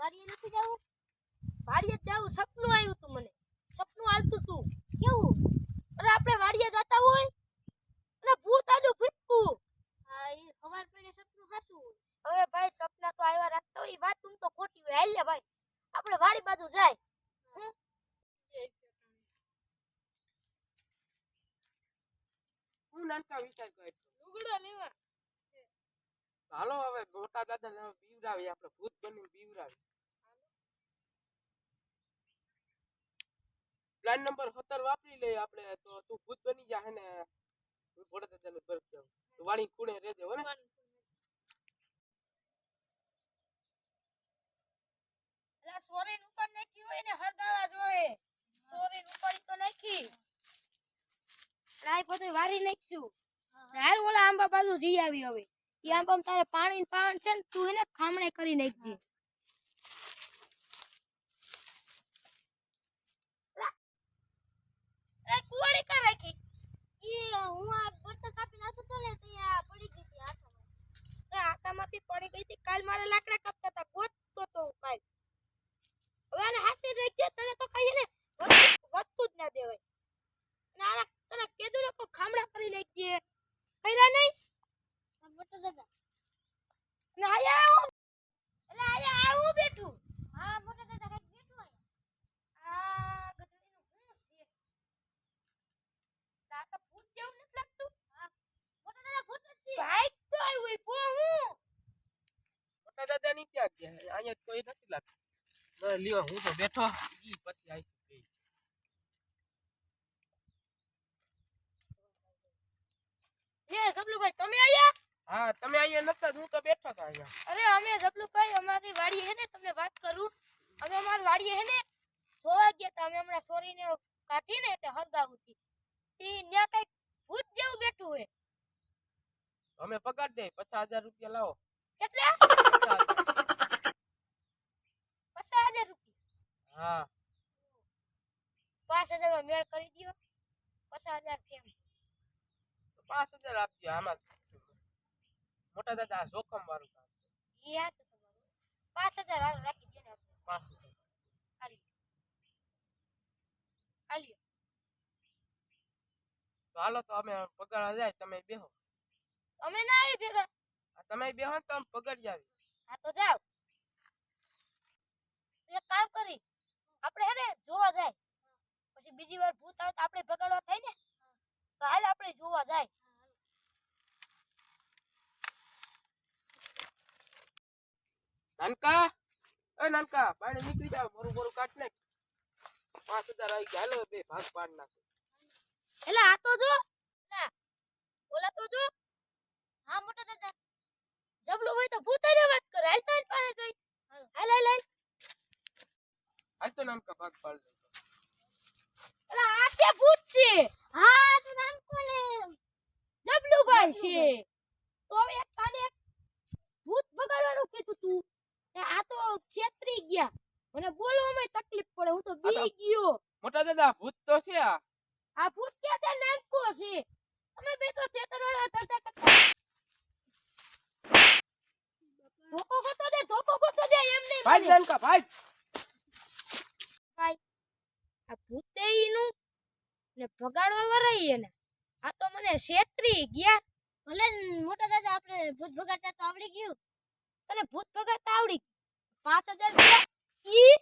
વાડીએ નથી જાવું? વાડીએ જાવું સપનું આવ્યું તું મને. સપનું હાલતું તું. કેવું? અરે આપણે વાડીએ જતા હોય અને ભૂત આડું ફૂટકું. હા એ ખબર પડે સપનું સાચું હોય. હવે ભાઈ સપના તો આવ્યા રાખતા હોય, એ વાત તું તો ખોટી હોય. હાલ લે ભાઈ આપણે વાડી બાજુ જાય. હું નાનકા વિચાર કર્યો લુગડા લેવા. હાલો હવે મોટા દાદા બીવરાવી આપણે ભૂત બની બીવરાવી. પ્લાન નંબર 17 વાપરી લઈએ આપણે. તો તું ભૂત બની જા હે ને હું મોટા દાદાને ભરત જાઉં. તો વાણી ખૂણે રહેજે હો ને. એલા સોરીન ઉપર નાખી હોય ને હરગાવા જોઈએ. સોરીન ઉપાડી તો નાખી. રાય બધું વારી નાખશું. હાલ ઓલા આંબા બાજુ જઈ આવી હવે. ઈ આંબામાં તારે પાણી પાણ છે ને તું એને ખામણે કરી નાખજે. એ કુવાડી કા રાખી? ઈ હું આ બટન કાપીને આવતો તો ને ત્યાં પડી ગઈ હતી હાથમાં. અરે હાથામાંથી પડી ગઈ હતી. કાલ મારે લાકડા કાપતા હતા. ગોતતો તો હું કાલ. હવે આને હાથે રહી ગયો તને તો કહીએ ને વસ્તુ જ ના દેવાય. ના તને કીધું ને કોઈ ખામણા કરી નાખજે. કર્યા નહીં? મોટા દાદા. ને આયા આવું. એટલે આયા આવું બેઠું. હા મોટા દાદા કઈક બેઠું હોય. આ ગધડીનું શું છે? આ તો ભૂત જેવું નથી લાગતું. મોટા દાદા ભૂત જ છે. ભાઈ તો આવ્યું પો હું. મોટા દાદા ની ક્યાં ગયા? અહીંયા કોઈ નથી લાગતું. લ્યો હું તો બેઠો ઈ પછી આવી. એ જબલુભાઈ તમે આયા? હા તમે અહીંયા નતા હું તો બેઠો હતો અહીંયા. અરે અમે જબલુભાઈ અમારી વાડી હે ને તમને વાત કરું. અમે અમારી વાડી હે ને જોવા ગયા તા. અમે હમણાં સોરીને કાઢીને એટલે હરગાવું હતી. ઈ ન્યા કઈક ભૂત જેવું બેઠું હોય. અમે પગાર દે 50,000 રૂપિયા લાવો. કેટલા? 50,000. 50,000 રૂપિયા. હા 5,000 માં મેળ કરી દયો. 50,000 કેમ? 5,000 આપજો આમાં. મોટા દાદા જોખમ વાળું કામ. ઈ આ છે તમારું. 5,000 હાલ રાખી દે ને આપણે. 5,000. આલ્યો. તો હાલો તો અમે પગાર જાય તમે બેહો. અમે ના આવી ભેગા. તમે બેહો ને તો અમે પગાર આવી. હા તો જાવ. એક કામ કરી આપણે હે ને જોવા જાય. પછી બીજી વાર ભૂત આવે તો આપણે ભગાડવા થાય ને. તો હાલ આપણે જોવા જાય. નાનકા એ નાનકા પાણી નીકળી જાવ. મોરું કાઢ નાખ. 5,000 આવી ગયા. હાલો બે ભાગ પાડ નાખો. એલા આ તો જો. ના ઓલા તો જો. હા મોટા દાદા. જબલું હોય તો ભૂતાને વાત કરે. હાલ તારી પાસે જઈ. હાલ હાલ હાલ. હાલ તો નાનકા ભાગ પાડ લે. એલા આ કે ભૂત છે? હા તો નાનકો લે. જબલુભાઈ છે. તો હવે એક કાને ભૂત ભગાડવાનું કીધું તું. ને આ તો છેતરી ગયા. મને બોલવામાં તકલીફ પડે. હું તો બી ગયો. મોટા દાદા ભૂત તો છે આ. આ ભૂત કે છે નાનકો છે. અમે બે તો છેતરવાના કરતા કરતા. ધોકો ગોતો દે એમ નહીં. ભાઈ નાનકા ભાઈ. ભાઈ આ ભૂતે ઈનું ને ભગાડવા વરાઈ એને. આ તો મને છેતરી ગયા. ભલે મોટા દાદા આપણે ભૂત ભગાડતા તો આવડી ગયું. તને ભૂત ભગાડતા આવડી 5,000 રૂપિયા ઈ